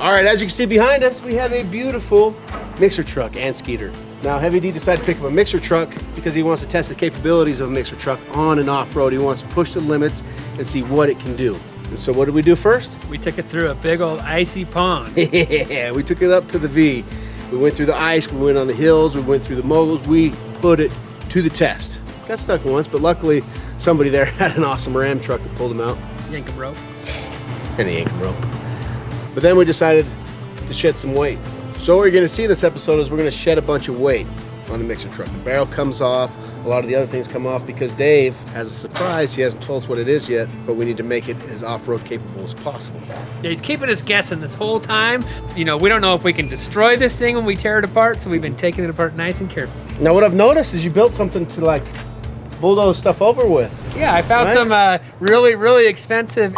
All right, as you can see behind us, we have a beautiful mixer truck and skidder. Now, Heavy D decided to pick up a mixer truck because he wants to test the capabilities of a mixer truck on and off-road. He wants to push the limits and see what it can do. And so what did we do first? We took it through a big old icy pond. Yeah, we took it up to the V. We went through the ice, we went on the hills, we went through the moguls, we put it to the test. Got stuck once, but luckily somebody there had an awesome Ram truck that pulled him out. Yankum rope. And the yankum rope. But then we decided to shed some weight. So what you're gonna see in this episode is we're gonna shed a bunch of weight on the mixer truck. The barrel comes off, a lot of the other things come off because Dave has a surprise. He hasn't told us what it is yet, but we need to make it as off-road capable as possible. Yeah, he's keeping us guessing this whole time. You know, we don't know if we can destroy this thing when we tear it apart, so we've been taking it apart nice and carefully. Now what I've noticed is you built something to like bulldoze stuff over with. Yeah, I found Right? some really, really expensive.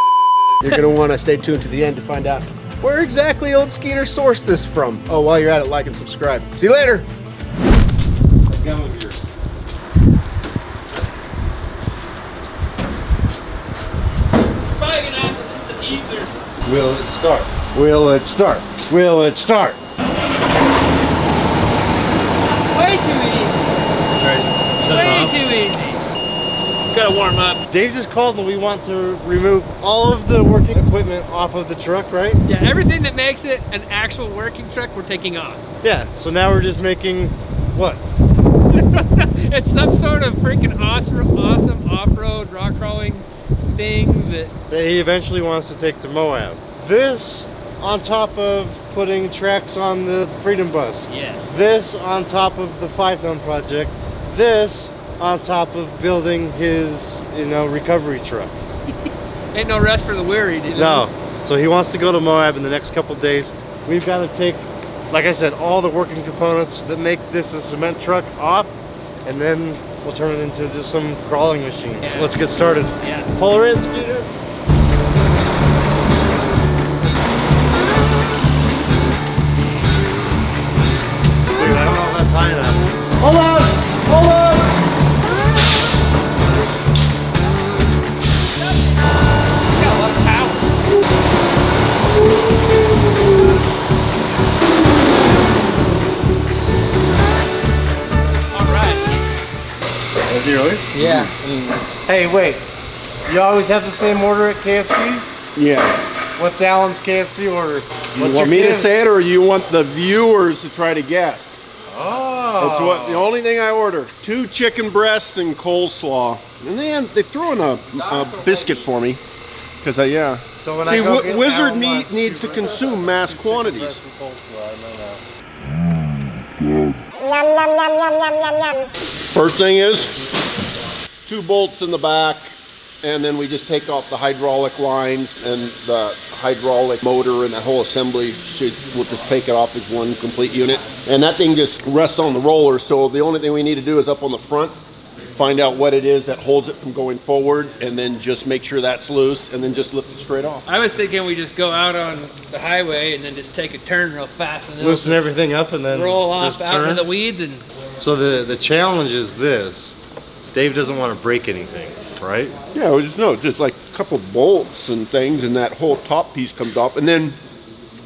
You're gonna wanna stay tuned to the end to find out where exactly Old Skeeter sourced this from. Oh, while you're at it, like and subscribe. See you later. Will it start? Will it start? Will it start? Way too easy. Way too easy. Gotta warm up. Dave just called and we want to remove all of the working equipment off of the truck, right? Yeah, everything that makes it an actual working truck, we're taking off. Yeah, so now we're just making what? It's some sort of freaking awesome off-road rock crawling thing that He eventually wants to take to Moab. This on top of putting tracks on the Freedom Bus. yes. This on top of the 5-ton project. This on top of building his, recovery truck. Ain't no rest for the weary, dude. No. So he wants to go to Moab in the next couple days. We've got to take, like I said, all the working components that make this a cement truck off, and then we'll turn it into just some crawling machine. Yeah. Let's get started. Yeah. Pull her in, Skeeter. Dude, I don't know if that's high enough. Hold on! Hold on! Got a lot of power. All right. Is he really? Yeah. Hey, wait. You always have the same order at KFC? Yeah. What's Alan's KFC order? You want me to say it, or you want the viewers to try to guess? Oh. That's what the only thing I order: 2 chicken breasts and coleslaw, and then they throw in a biscuit for me, because yeah. So when See, I go get Wizard Alan wants needs to 2 consume mass quantities. First thing is 2 bolts in the back, and then we just take off the hydraulic lines and the hydraulic motor, and that whole assembly we'll just take it off as one complete unit. And that thing just rests on the roller, so the only thing we need to do is up on the front, find out what it is that holds it from going forward, and then just make sure that's loose, and then just lift it straight off. I was thinking we just go out on the highway and then just take a turn real fast and then Loosen everything up and then roll off just out turn. into the weeds and So the challenge is this. Dave doesn't want to break anything, right? Yeah, just like a couple bolts and things, and that whole top piece comes off, and then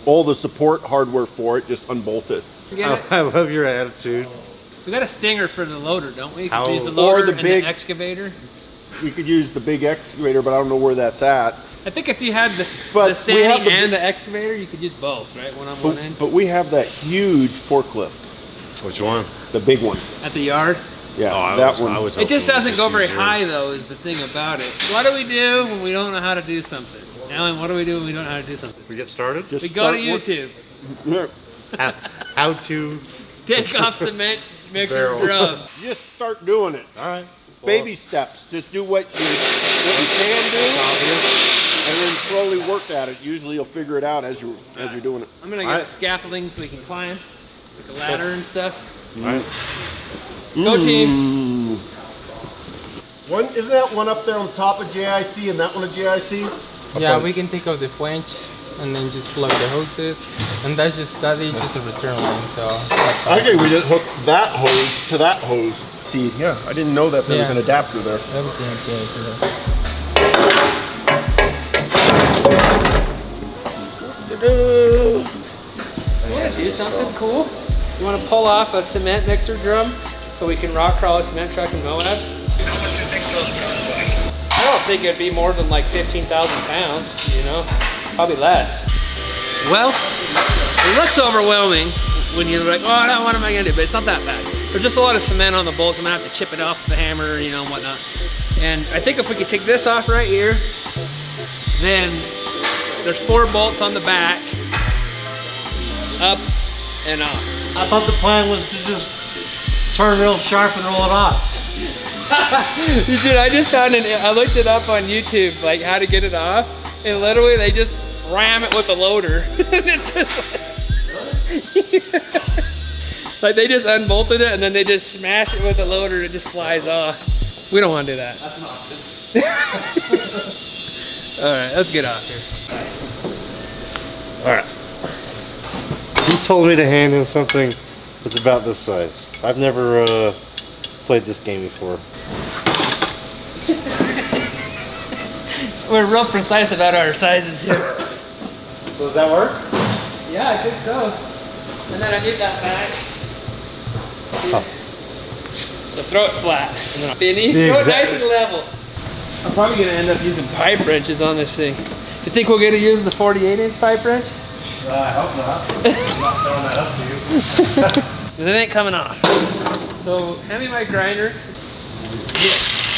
all the support hardware for it, just unbolt it. get it. I love your attitude. We got a stinger for the loader, don't we? How- Could use the or loader the and big- the excavator. We could use the big excavator, but I don't know where that's at. I think if you had the But we sanding have the and the excavator, you could use both, right? One on one end. But we have that huge forklift, Which one? the big one. At the yard. Yeah, that one. It just doesn't go very high, though, is the thing about it. What do we do when we don't know how to do something? Alan, what do we do when we don't know how to do something? We get started? Just We go to start YouTube. How to... Take off cement, mix Barrel. and rub. Just start doing it. All right. Baby steps. Just do what you can do, and then slowly work at it. Usually, you'll figure it out as you're doing it. I'm gonna Alright. get scaffolding so we can climb, like a ladder and stuff. All right. Go team. One isn't that one up there on top of JIC and that one of JIC? Yeah, we can take out the flange and then just plug the hoses, and that is just a return line. So that's fine. Okay, we just hook that hose to that hose. See, yeah, I didn't know that there was Yeah. an adapter there. Everything okay. So that- something cool? You want to pull off a cement mixer drum so we can rock crawl a cement truck in Moab? I don't think it'd be more than like 15,000 pounds, you know? Probably less. Well, it looks overwhelming when you're like, oh, what am I gonna do? But it's not that bad. There's just a lot of cement on the bolts. I'm gonna have to chip it off with the hammer, you know, and whatnot. And I think if we could take this off right here, then there's 4 bolts on the back, up and off. I thought the plan was to just turn real sharp and roll it off. Dude, I just found I looked it up on YouTube, like how to get it off, and literally they just ram it with a loader. It's just like they just unbolted it and then they just smash it with a loader and it just flies off. We don't want to do that. That's an option. All right, let's get off here. All right. He told me to hand him something that's about this size. I've never played this game before. We're real precise about our sizes here. Does that work? Yeah, I think so. And then I get that back. Oh. So throw it flat. And then throw it nice and level. I'm probably gonna end up using pipe wrenches on this thing. You think we'll get to use the 48-inch pipe wrench? I hope not. I'm not throwing that up to you. It ain't coming off. So hand me my grinder. Yeah.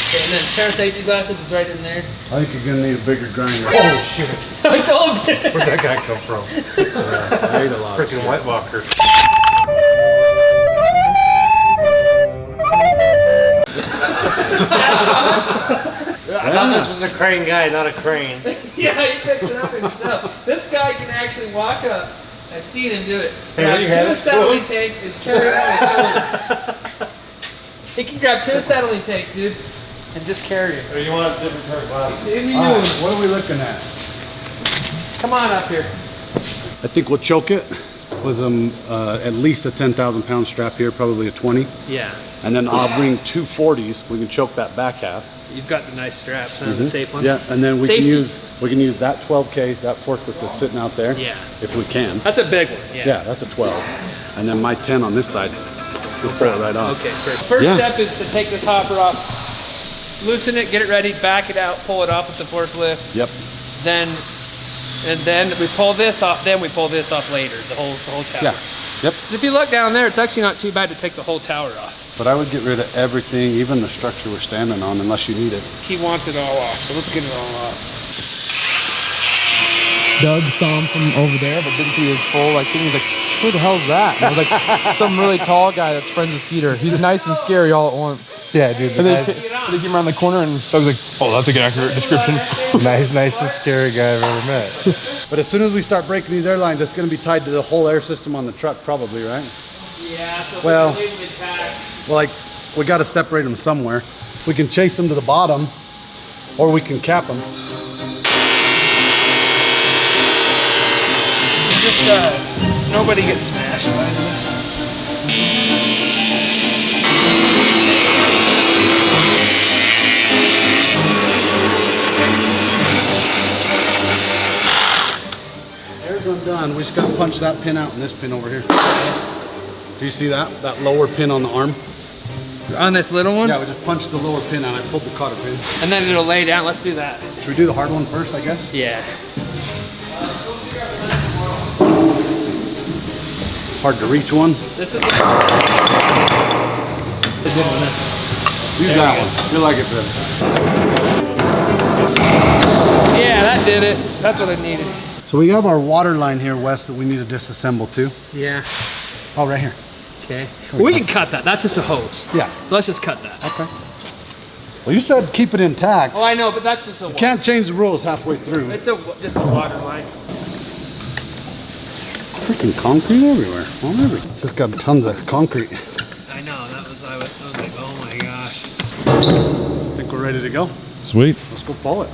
Okay, and then pair of safety glasses is right in there. I think you're gonna need a bigger grinder. Oh shit. I told you. Where'd that guy come from? I ate a lot. Freaking White Walker. I thought this was a crane guy, not a crane. Yeah, he picks it up himself. This guy can actually walk up. I've seen him do it. Hey, Grab what do you have? 2 acetylene tanks and carry it on his shoulders. He can grab 2 acetylene tanks, dude, and just carry it. Or you want a different pair of glasses? Give me All new right, one. what are we looking at? Come on up here. I think we'll choke it with at least a 10,000 pound strap here, probably a 20. Yeah, And then I'll bring 2 40s. We can choke that back half. you've got the nice straps, huh? The safe ones. Yeah, and then we Safety. can use that 12K, that forklift that's sitting out there. Yeah. If we can. That's a big one. Yeah. Yeah, that's a 12. And then my 10 on this side, we'll pull it right off. Okay, perfect. First Yeah. step is to take this hopper off, loosen it, get it ready, back it out, pull it off with the forklift. Yep. Then we pull this off. Then we pull this off later. The whole tower. Yeah. Yep. If you look down there, it's actually not too bad to take the whole tower off. But I would get rid of everything, even the structure we're standing on, unless you need it. He wants it all off, so let's get it all off. Doug saw him from over there, but didn't see his full thing. He's like, who the hell's that? And I was like, some really tall guy that's friends with Skeeter. He's nice and scary all at once. Yeah, dude. And then they came around the corner and Doug was like, oh, that's a good accurate description. Nicest scary guy I've ever met. But as soon as we start breaking these airlines, it's going to be tied to the whole air system on the truck, probably, right? Yeah. So Well- we can leave them intact. Well, like, we got to separate them somewhere. We can chase them to the bottom, or we can cap them. Just nobody gets smashed by this. Air's undone. We just got to punch that pin out and this pin over here. Do you see that? That lower pin on the arm? On this little one? Yeah, we just punched the lower pin out. I pulled the cotter pin. And then it'll lay down. Let's do that. Should we do the hard one first, I guess? Yeah. Hard to reach one. This is Use that one. You like it better. Yeah, that did it. That's what I needed. So we have our water line here, Wes, that we need to disassemble too. Yeah. Oh, right here. Okay. We can cut that. That's just a hose. Yeah. So let's just cut that. Okay. Well, you said keep it intact. Oh, I know, but that's just a. You can't change the rules halfway through. It's just a water line. Freaking concrete everywhere. All over. Just got tons of concrete. I know. I was like, oh my gosh. I think we're ready to go. Sweet. Let's go pull it.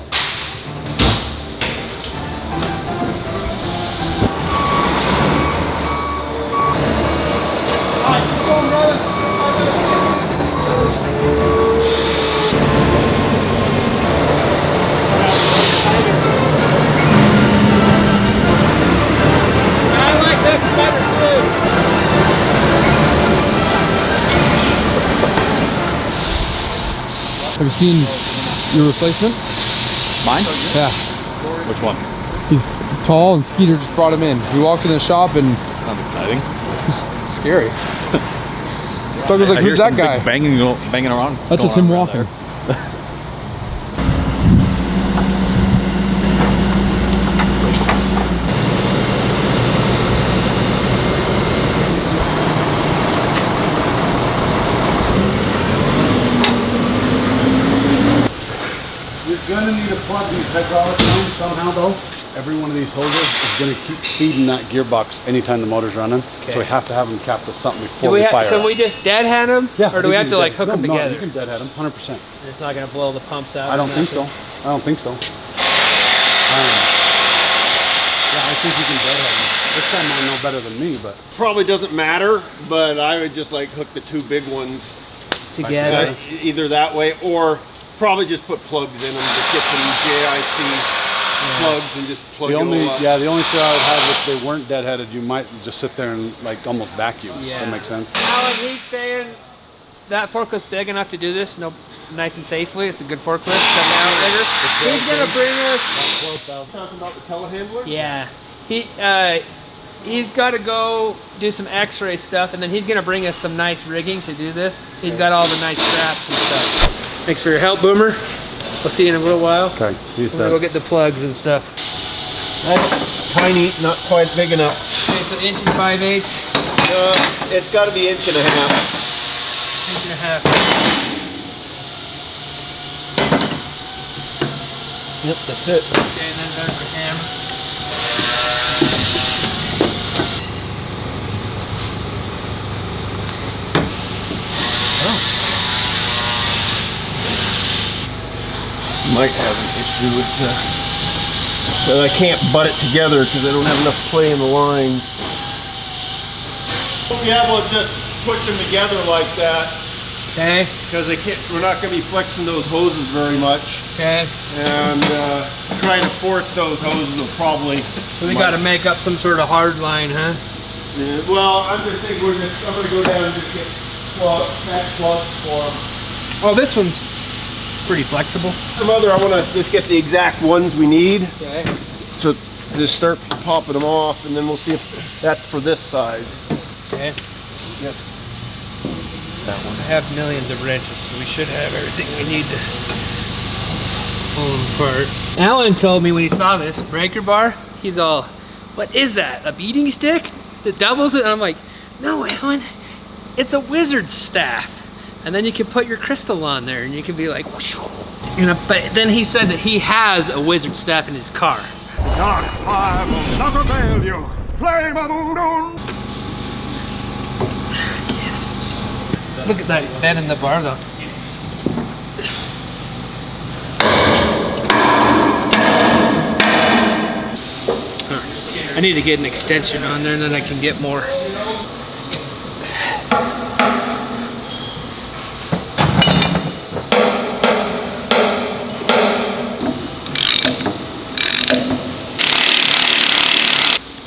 I like that spider glue. you seen your replacement? Mine? Yeah. Which one? He's tall and Skeeter just brought him in. We walked in the shop and Sounds exciting. he's scary. Doug was like, I hear who's that some guy? big banging around. That's just going him on around walking. there. You're gonna need to plug these hydraulic lines somehow though. Every one of these hoses is gonna keep feeding that gearbox anytime the motor's running. So we have to have them capped with something before we fire. Can we just deadhead them? Yeah. Or do we have to like hook them No, together? you can deadhead them, 100%. It's not gonna blow the pumps out. I don't think so. I don't think so. Yeah, I think you can deadhead them. This guy might know better than me, but Probably doesn't matter, but I would just like hook the two big ones Together. either that way, or probably just put plugs in them. Just get some JIC plugs and just plug the it only all up. the only fear I would have if they weren't deadheaded, you might just sit there and like almost vacuum. Yeah. That makes sense. Alan, he's saying that forklift's big enough to do this, nice and safely. It's a good forklift. Coming out later. He's gonna bring us. Talking about the telehandler? Yeah. He's got to go do some X-ray stuff, and then he's gonna bring us some nice rigging to do this. He's got all the nice straps and stuff. Thanks for your help, Boomer. We'll see you in a little while. Okay. See you, I'm gonna go get the plugs and stuff. That's tiny, not quite big enough. Okay, so 1 5/8 It's got to be 1.5 inches. 1.5 inches. Yep, that's it. Okay, and then there's the hammer. Might have an issue with that I can't butt it together because I don't have enough play in the lines. We'll be able to just push them together like that Okay, because we're not going to be flexing those hoses very much, okay. and trying to force those hoses will probably. So we got to make up some sort of hard line, huh? Well, I'm just thinking I'm going to go down and just get plugs for them. Oh, this one's pretty flexible. Some other, I want to just get the exact ones we need. Okay. So just start popping them off, and then we'll see if that's for this size. Okay. Yes. I have millions of wrenches, so we should have everything we need to pull them apart. Alan told me when he saw this breaker bar, he's all, what is that, a beating stick that doubles it? And I'm like, no, Alan, it's a wizard's staff. And then you can put your crystal on there and you can be like, whoosh, you know, but then he said that he has a wizard staff in his car. Dark fire will not avail you. Flame of Udon. Look at that bend in the bar though. I need to get an extension on there and then I can get more.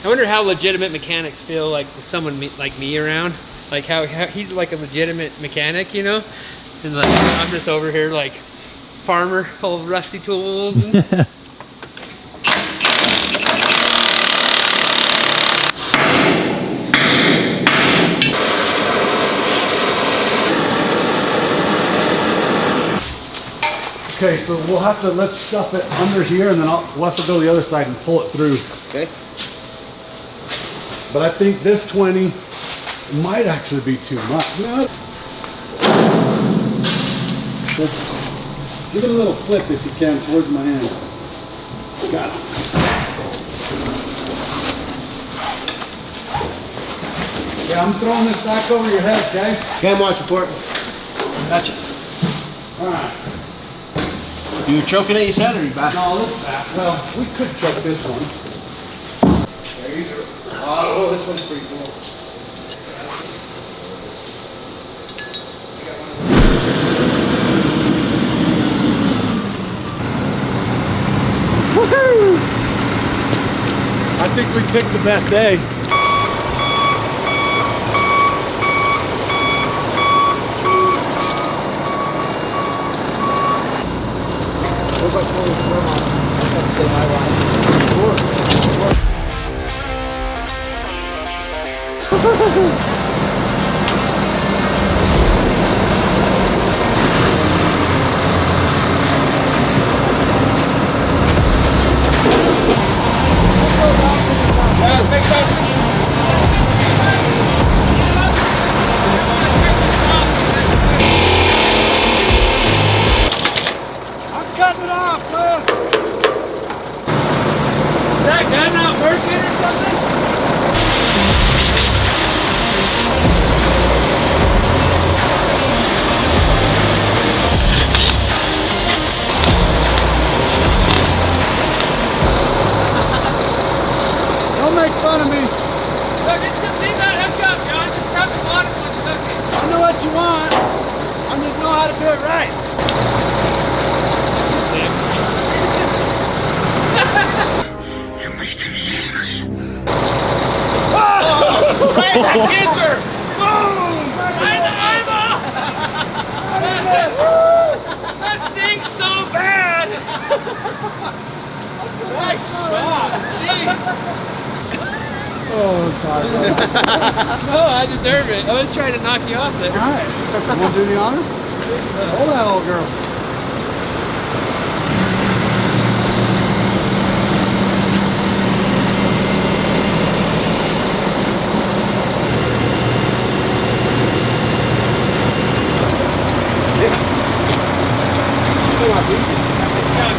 I wonder how legitimate mechanics feel like with someone like me around. Like how he's like a legitimate mechanic, you know? And like I'm just over here like farmer, full of rusty tools. And Okay, so we'll have to, let's stuff it under here and then we'll have to go to the other side and pull it through. Okay. But I think this 20 might actually be too much. No. Give it a little flip if you can towards my hand. Got it. Yeah, I'm throwing this back over your head, okay? Cam watch report. Gotcha. All right. You were choking it, you said, or you back? No, look back. Well, we could choke this one. There you go. Oh, this one's pretty cool. Woohoo! I think we picked the best day. 4x4 with the worm on it. I have to say my line. Sure. I'm cutting it off, Cliff. Is that gun not working or something? Don't make fun of me. Look, just leave that hook up, John. Just grab the bottom one and hook it. I know what you want. I just know how to do it right. Right in the kisser! Boom! Right in the eyeball! That stinks so bad! Oh, God. No, I deserve it. I was trying to knock you off there. All right. You want to do the honor? Hold that old girl.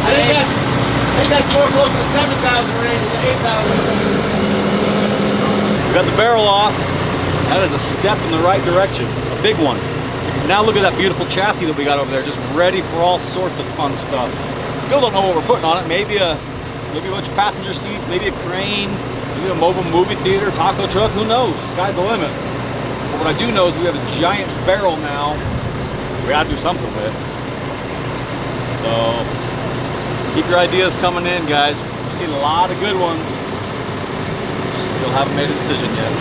I think that's more close to the 7,000 range than the 8,000. We got the barrel off. That is a step in the right direction, a big one. So now look at that beautiful chassis that we got over there, just ready for all sorts of fun stuff. Still don't know what we're putting on it. Maybe a bunch of passenger seats, maybe a crane, maybe a mobile movie theater, taco truck, who knows? Sky's the limit. But what I do know is we have a giant barrel now we gotta do something with. So keep your ideas coming in, guys. We've seen a lot of good ones. Still haven't made a decision yet.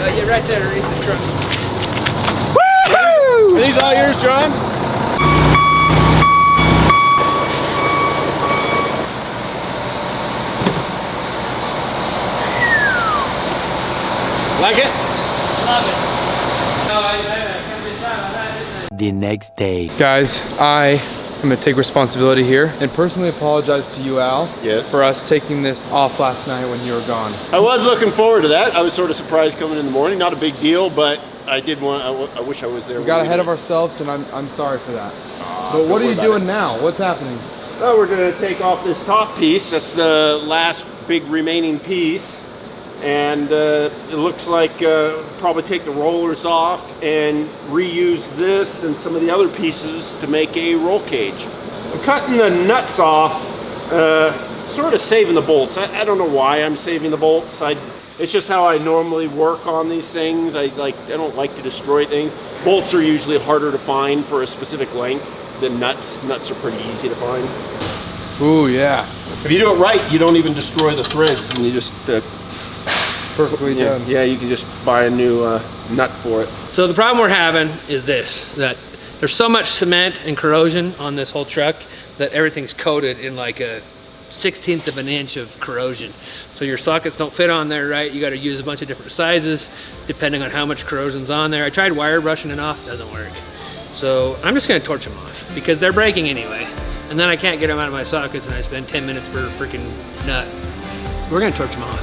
Yeah, right there underneath the truck. Woo! Are these all yours, John? Like it? Love it. No, I can't be silent on that, isn't it? The next day. Guys, I am going to take responsibility here and personally apologize to you, Al, Yes. for us taking this off last night when you were gone. I was looking forward to that. I was sort of surprised coming in the morning. Not a big deal, but I did want. I wish I was there. We got ahead of ourselves, and I'm sorry for that. But what are you doing now? What's happening? Well, we're going to take off this top piece. That's the last big remaining piece. And it looks like probably take the rollers off and reuse this and some of the other pieces to make a roll cage. I'm cutting the nuts off, sort of saving the bolts. I don't know why I'm saving the bolts. It's just how I normally work on these things. I don't like to destroy things. Bolts are usually harder to find for a specific length than nuts. Nuts are pretty easy to find. Ooh, yeah. If you do it right, you don't even destroy the threads, and you just perfectly done. Yeah, you can just buy a new nut for it. So the problem we're having is this, that there's so much cement and corrosion on this whole truck that everything's coated in like a 1/16 of an inch of corrosion. So your sockets don't fit on there right. You got to use a bunch of different sizes depending on how much corrosion's on there. I tried wire brushing it off, doesn't work. So I'm just gonna torch them off because they're breaking anyway. And then I can't get them out of my sockets and I spend 10 minutes per freaking nut. We're gonna torch them off.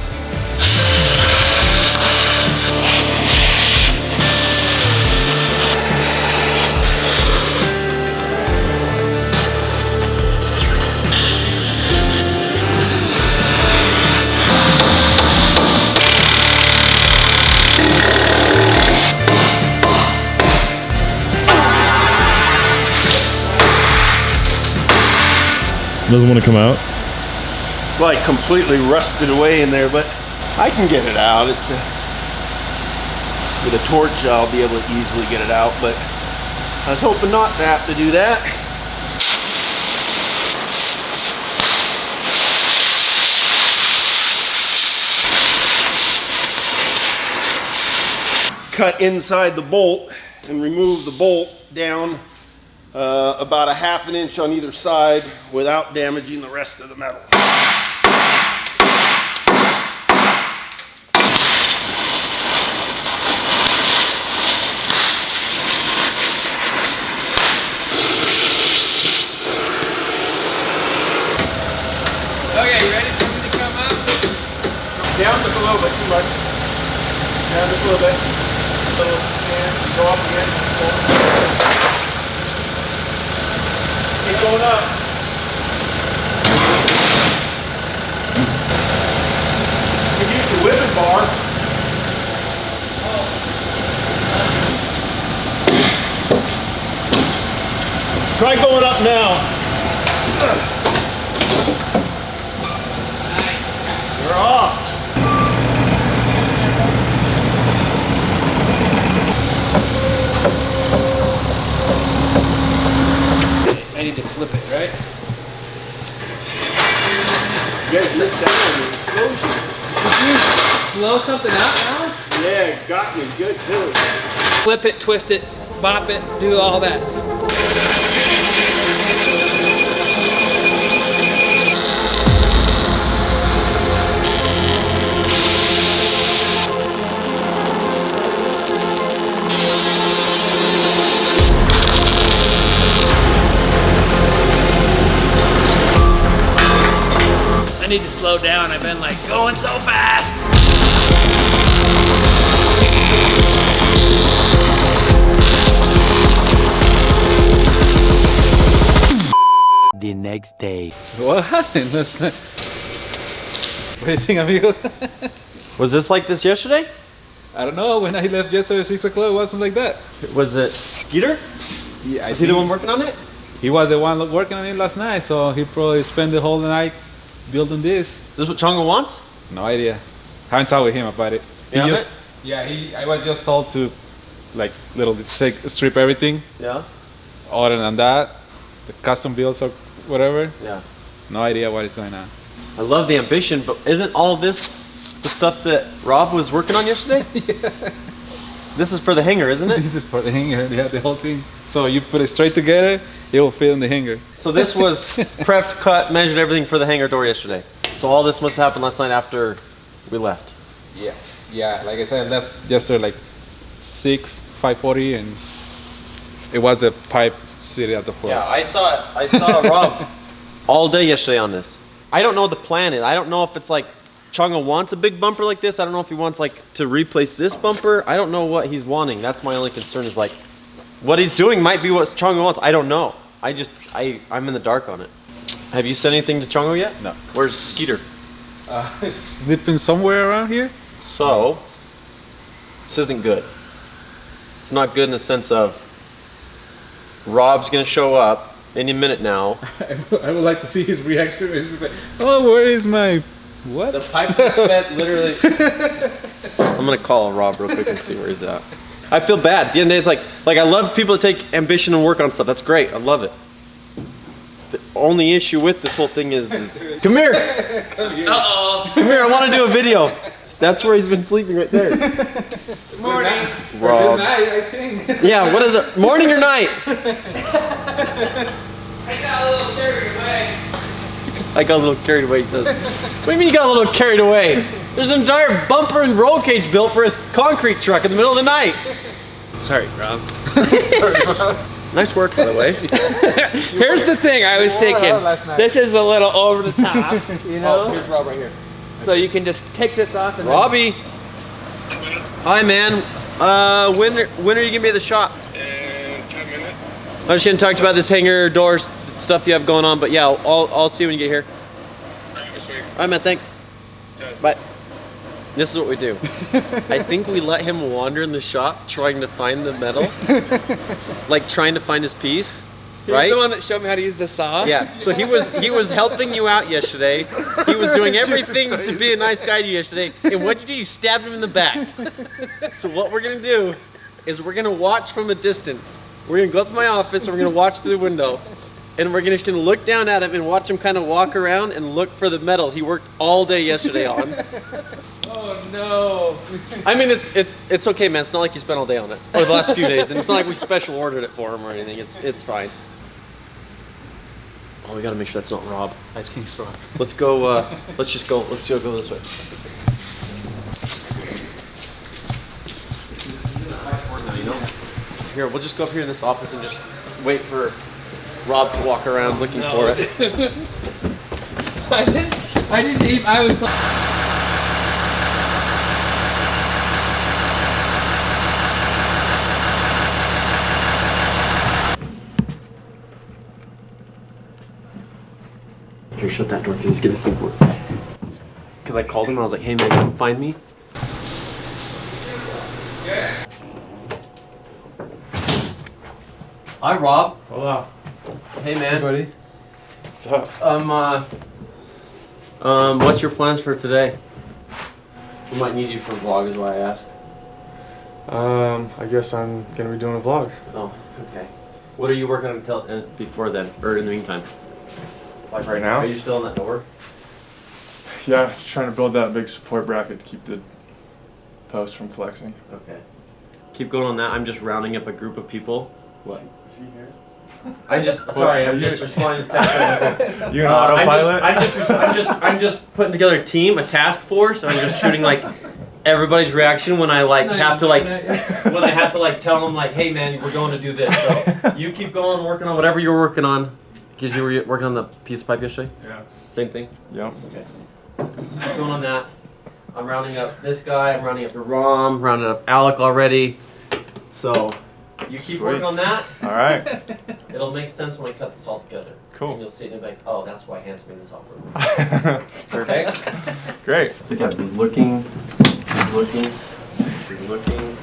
Doesn't want to come out? It's like completely rusted away in there, but I can get it out. With a torch, I'll be able to easily get it out, but I was hoping not to have to do that. Cut inside the bolt and remove the bolt down about a ½ inch on either side without damaging the rest of the metal. Okay, you ready for me to come up? Down just a little bit, too much. Down just a little bit. And go up again. Keep going up. You can use the whipping bar. Try going up now. You're off. I need to flip it, right? You guys missed out on the explosion. Did you blow something out, Alex? Yeah, it got me good too. Flip it, twist it, bop it, do all that. I need to slow down. I've been like going so fast. The next day. What happened last night? What do you think, amigo? Was this like this yesterday? I don't know. When I left yesterday at 6 o'clock, it wasn't like that. Was it Skeeter? Yeah, Was he the one working on it? He was the one working on it last night, so he probably spent the whole night building this. Is this what Chongo wants? No idea. Haven't talked with him about it. Yeah, I was just told to, like, strip everything. Yeah. Other than that, the custom builds or whatever. Yeah. No idea what is going on. I love the ambition, but isn't all this the stuff that Rob was working on yesterday? Yeah. This is for the hanger, isn't it? This is for the hanger. Yeah, the whole thing. So you put it straight together, it will fit in the hanger. So this was prepped, cut, measured everything for the hangar door yesterday. So all this must have happened last night after we left. Yeah. Like I said, I left yesterday like 5:40, and it was a pipe sitting at the floor. Yeah, I saw Rob all day yesterday on this. I don't know what the plan is. I don't know if it's like Chongo wants a big bumper like this. I don't know if he wants like to replace this bumper. I don't know what he's wanting. That's my only concern, is like what he's doing might be what Chongo wants. I don't know. I'm in the dark on it. Have you said anything to Chongo yet? No. Where's Skeeter? Sleeping somewhere around here. So this isn't good. It's not good in the sense of Rob's gonna show up any minute now. I would like to see his reaction. He's just like, oh, where is my what? The pipe was spent literally. I'm gonna call Rob real quick and see where he's at. I feel bad. At the end of the day, it's like I love people to take ambition and work on stuff. That's great. I love it. The only issue with this whole thing is come here. Come here. Uh-oh. Come here. I want to do a video. That's where he's been sleeping right there. Good morning. Rob. Good night, I think. Yeah. What is it? Morning or night? I got a little carried away. I got a little carried away, he says. What do you mean you got a little carried away? There's an entire bumper and roll cage built for a concrete truck in the middle of the night. Sorry, Rob. Sorry, Rob. Nice work, by the way. Here's the thing I was thinking. This is a little over the top, you know? Oh, here's Rob right here. So you can just take this off and Robbie. Hi, man. When are you gonna be at the shop? In 10 minutes. I was gonna talk to you about this hanger doors stuff you have going on, but yeah, I'll see you when you get here. All right, man. Thanks. Yes. Bye. This is what we do. I think we let him wander in the shop trying to find the metal, like trying to find his piece, Right? He's the one that showed me how to use the saw. Yeah. So he was helping you out yesterday. He was doing everything to be a nice guy to you yesterday. And what you do? You stabbed him in the back. So what we're gonna do is we're gonna watch from a distance. We're gonna go up to my office and we're gonna watch through the window. And we're just gonna look down at him and watch him kind of walk around and look for the metal he worked all day yesterday on. Oh no! I mean, it's okay, man. It's not like you spent all day on it, or the last few days, and it's not like we special ordered it for him or anything. It's fine. Oh, we gotta make sure that's not Rob. Ice King Straw. Let's go. Let's just go. Let's go this way. Here, we'll just go up here in this office and just wait for Rob to walk around looking for it. I didn't even. I was. Here, shut that door because he's gonna think we're. Because I called him and I was like, hey man, come find me. Hi, Rob. Hola. Hey man. Hey, buddy. What's up? What's your plans for today? We might need you for a vlog, is why I asked. I guess I'm gonna be doing a vlog. Oh, okay. What are you working on before then, or in the meantime? Like right now? Are you still on that door? Yeah, just trying to build that big support bracket to keep the post from flexing. Okay. Keep going on that. I'm just rounding up a group of people. What? Is he here? I'm just responding to text. You an autopilot? I'm just putting together a team, a task force, and I'm just shooting like everybody's reaction when I have to tell them like, hey man, we're going to do this. So you keep going, working on whatever you're working on, because you were working on the piece of pipe yesterday. Yeah. Same thing. Yep. Okay. Keep going on that. I'm rounding up this guy. I'm rounding up the Rom. Rounding up Alec already. So. You keep working on that. All right. It'll make sense when I cut this all together. Cool. And you'll see it and be like, oh, that's why Hans made this offer. Okay? Great. The guy was looking, he's looking, he's looking,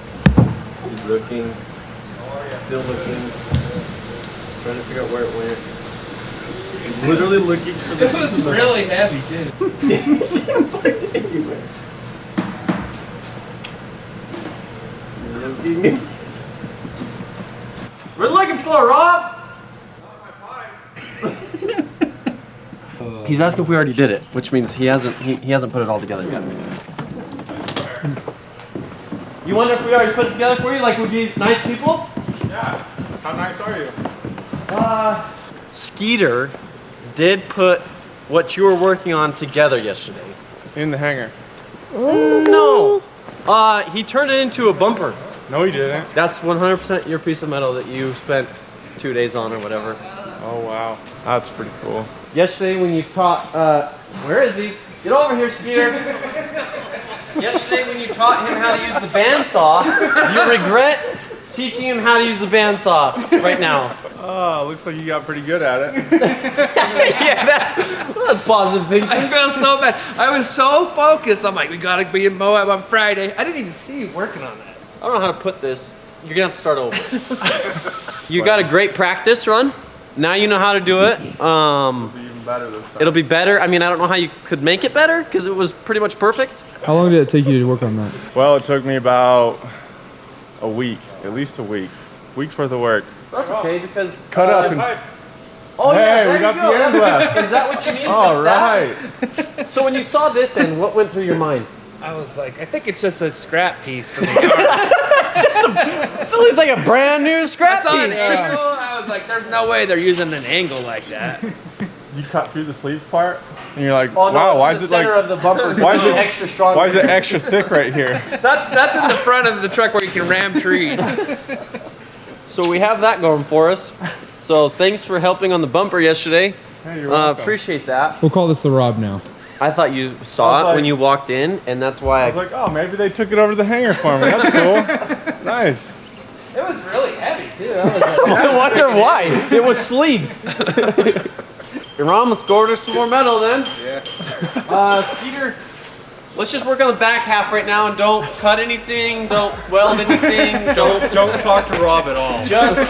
he's looking, still looking, trying to figure out where it went. He's literally looking for the. It was really heavy, too. Looking. We're looking for Rob. He's asking if we already did it, which means he hasn't put it all together yet. You wonder if we already put it together for you, like we'd be nice people? Yeah. How nice are you? Skeeter did put what you were working on together yesterday. In the hangar. No. He turned it into a bumper. No, he didn't. That's 100% your piece of metal that you spent 2 days on or whatever. Oh, wow. That's pretty cool. Yesterday when you taught, where is he? Get over here, Skeeter. Yesterday when you taught him how to use the bandsaw, do you regret teaching him how to use the bandsaw right now? Oh, looks like you got pretty good at it. Yeah, that's positive thinking. I feel so bad. I was so focused. I'm like, we gotta be in Moab on Friday. I didn't even see you working on that. I don't know how to put this. You're gonna have to start over. You got a great practice run. Now you know how to do it. It'll be even better this time. It'll be better. I mean, I don't know how you could make it better because it was pretty much perfect. How long did it take you to work on that? Well, it took me about a week, at least a week. Week's worth of work. That's okay because Cut up and. Oh Hey, yeah, there we got you go. the end left. Is that what you need? All right. So when you saw this end, what went through your mind? I was like, I think it's just a scrap piece from the yard. It looks like a brand new I scrap saw an piece. angle. I was like, there's no way they're using an angle like that. You cut through the sleeve part, and you're like, Oh, no, wow, it's why in is the it like, center of the bumper. why is it extra strong? why is it extra thick right here? That's in the front of the truck where you can ram trees. So we have that going for us. So thanks for helping on the bumper yesterday. Hey, you're welcome. Appreciate that. We'll call this the Rob now. I thought you saw it when you walked in, and that's why I was like, oh, maybe they took it over to the hangar for me. That's cool. Nice. It was really heavy too. I was like, I wonder why. It was sleeved. Ron, let's go order some more metal then. Yeah. Skeeter, let's just work on the back half right now and don't cut anything, don't weld anything, Don't talk to Rob at all. Just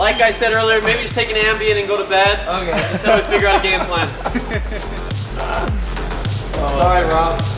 Like I said earlier, maybe just take an Ambien and go to bed. Okay. Until we figure out a game plan. Sorry, Rob.